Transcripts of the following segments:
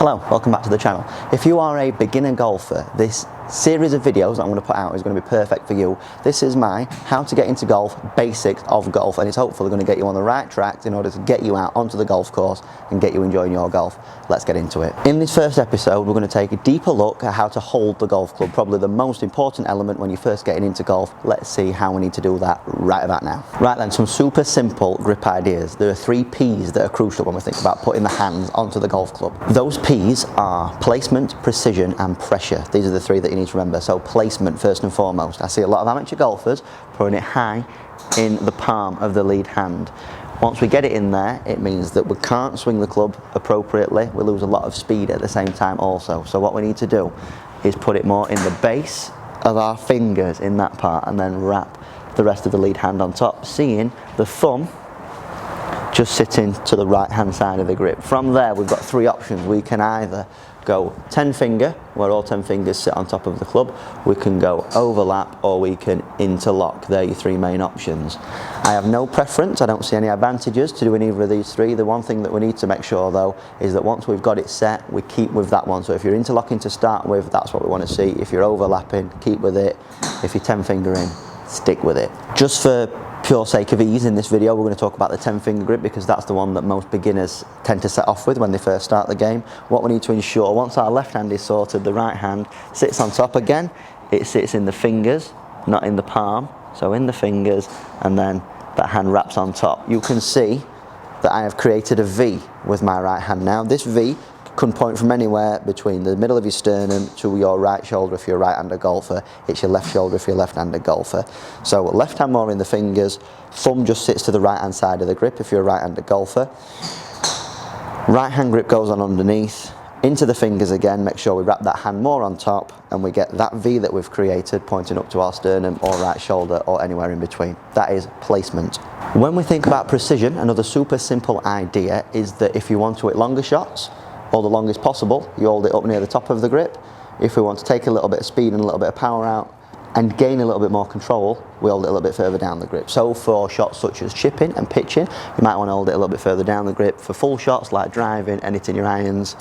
Hello, welcome back to the channel. If you are a beginner golfer, this series of videos that I'm going to put out is going to be perfect for you. This is my how to get into golf, basics of golf, and it's hopefully going to get you on the right track in order to get you out onto the golf course and get you enjoying your golf. Let's get into it. In this first episode, we're going to take a deeper look at how to hold the golf club, probably the most important element when you're first getting into golf. Let's see how we need to do that right about now. Right then, some super simple grip ideas. There are 3 P's that are crucial when we think about putting the hands onto the golf club. Those P's are placement, precision and pressure. These are the 3 that you need to remember. So placement first and foremost. I see a lot of amateur golfers putting it high in the palm of the lead hand. Once we get it in there, it means that we can't swing the club appropriately. We lose a lot of speed at the same time also. So what we need to do is put it more in the base of our fingers in that part and then wrap the rest of the lead hand on top, seeing the thumb just sitting to the right hand side of the grip. From there we've got 3 options. We can either go 10 finger, where all 10 fingers sit on top of the club, we can go overlap, or we can interlock. They're your 3 main options. I have no preference, I don't see any advantages to doing either of these 3. The one thing that we need to make sure though is that once we've got it set, we keep with that one. So if you're interlocking to start with, that's what we want to see. If you're overlapping, keep with it. If you're 10 finger in, stick with it. Just for pure sake of ease, in this video we're going to talk about the 10 finger grip because that's the one that most beginners tend to set off with when they first start the game. What we need to ensure, once our left hand is sorted, the right hand sits on top again. It sits in the fingers, not in the palm. So in the fingers, and then that hand wraps on top. You can see that I have created a V with my right hand now. This V can point from anywhere between the middle of your sternum to your right shoulder if you're a right-handed golfer. It's your left shoulder if you're a left-handed golfer. So left hand more in the fingers, thumb just sits to the right-hand side of the grip if you're a right-handed golfer. Right hand grip goes on underneath, into the fingers again, make sure we wrap that hand more on top and we get that V that we've created pointing up to our sternum or right shoulder or anywhere in between. That is placement. When we think about precision, another super simple idea is that if you want to hit longer shots, or the longest possible, you hold it up near the top of the grip. If we want to take a little bit of speed and a little bit of power out and gain a little bit more control, we hold it a little bit further down the grip. So for shots such as chipping and pitching, you might want to hold it a little bit further down the grip. For full shots like driving and hitting your irons,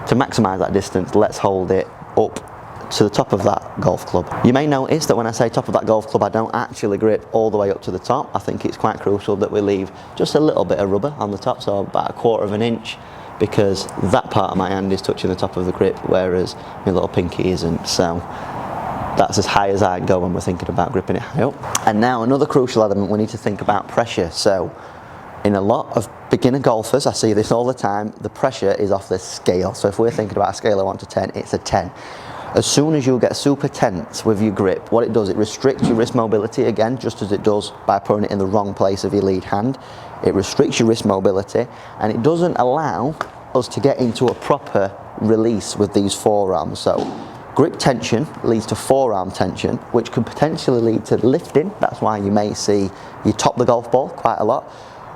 to maximise that distance, let's hold it up to the top of that golf club. You may notice that when I say top of that golf club, I don't actually grip all the way up to the top. I think it's quite crucial that we leave just a little bit of rubber on the top, so about 1/4 inch, because that part of my hand is touching the top of the grip, whereas my little pinky isn't. So that's as high as I go when we're thinking about gripping it high up. And now another crucial element, we need to think about pressure. So in a lot of beginner golfers, I see this all the time, the pressure is off the scale. So if we're thinking about a scale of 1 to 10, it's a 10. As soon as you get super tense with your grip, what it does, it restricts your wrist mobility again, just as it does by putting it in the wrong place of your lead hand. It restricts your wrist mobility and it doesn't allow us to get into a proper release with these forearms. So grip tension leads to forearm tension, which could potentially lead to lifting. That's why you may see you top the golf ball quite a lot.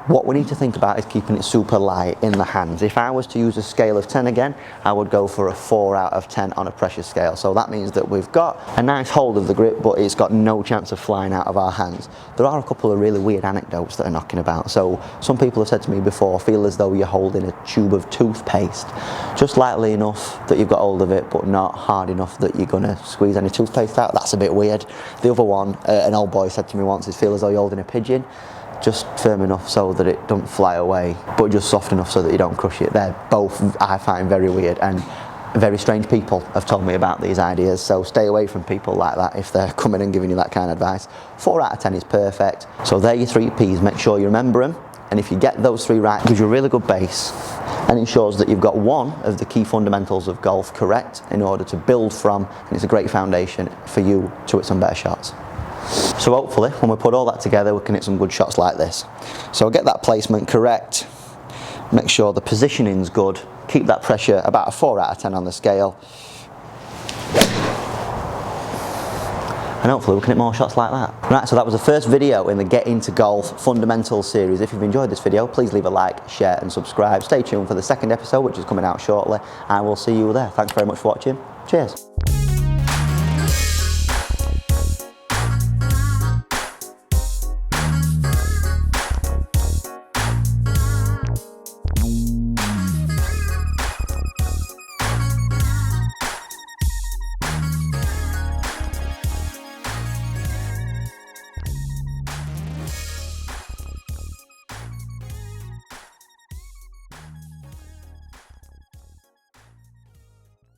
What we need to think about is keeping it super light in the hands. If I was to use a scale of 10 again, I would go for a 4 out of 10 on a pressure scale. So that means that we've got a nice hold of the grip, but it's got no chance of flying out of our hands. There are a couple of really weird anecdotes that are knocking about. So some people have said to me before, feel as though you're holding a tube of toothpaste, just lightly enough that you've got hold of it, but not hard enough that you're gonna squeeze any toothpaste out. That's a bit weird. The other one, an old boy said to me once, is feel as though you're holding a pigeon, just firm enough so that it don't fly away, but just soft enough so that you don't crush it. They're both, I find, very weird, and very strange people have told me about these ideas, so stay away from people like that if they're coming and giving you that kind of advice. 4 out of 10 is perfect. So they're your 3 P's, make sure you remember them, and if you get those 3 right, it gives you a really good base and ensures that you've got one of the key fundamentals of golf correct in order to build from, and it's a great foundation for you to hit some better shots. So hopefully when we put all that together, we can hit some good shots like this. So get that placement correct, make sure the positioning's good, keep that pressure about a 4 out of 10 on the scale, and hopefully we can hit more shots like that. Right, so that was the first video in the Get Into Golf Fundamentals series. If you've enjoyed this video, please leave a like, share and subscribe. Stay tuned for the second episode, which is coming out shortly. I will see you there. Thanks very much for watching. Cheers.